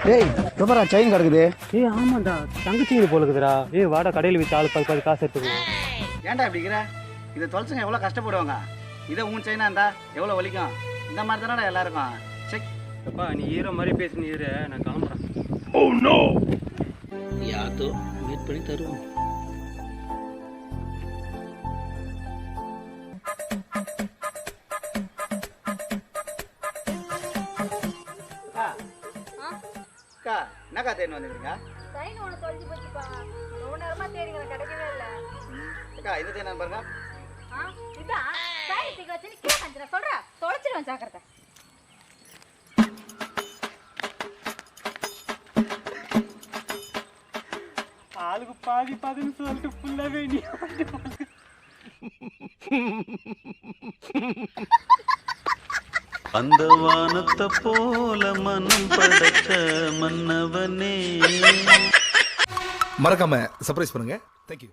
டேய் எப்பரா செயின் கிடக்குது? ஏய் ஆமாண்டா, தங்கச்சி போல இருக்குதுடா. ஏய் வாடா கடையில் வச்சு ஆளு பாதி காசு எடுத்துக்கணும். ஏன்டா இப்படி இருக்கிற? இதை தொலைச்சுங்க எவ்வளோ கஷ்டப்படுவாங்க. இதை உன் செயினா இருந்தா எவ்வளோ வலிக்கும். இந்த மாதிரி தானடா எல்லாருக்கும். செக் அப்பா நீ ஹீரோ மாதிரி பேசி நீ இரு, நான் கிளம்புறேன். Oh no. யாதோ மீட் பண்ணி தருவோம். அக்கா என்னக்கா தேடி வந்துருக்கீங்க? சைன் ஒன்று தொலைஞ்சு போச்சுப்பா. ரொம்ப நேரமாக தேடிங்க, கிடைக்கவே இல்லை. அக்கா இந்த தேடி பாருங்க. இதான் சைன் தூக்கி வச்சு கீழே காஞ்சிட சொல்கிறேன். தொலைச்சிடுவேன் ஜாக்கிரதை. ஆளுக்கு பாதி பாதின்னு சொல்லிட்டு ஃபுல்லாகவே நீ அந்த வானத்தை போல மனம் படைச்ச மன்னவனே. மறக்காம சர்ப்ரைஸ் பண்ணுங்க. தேங்க்யூ.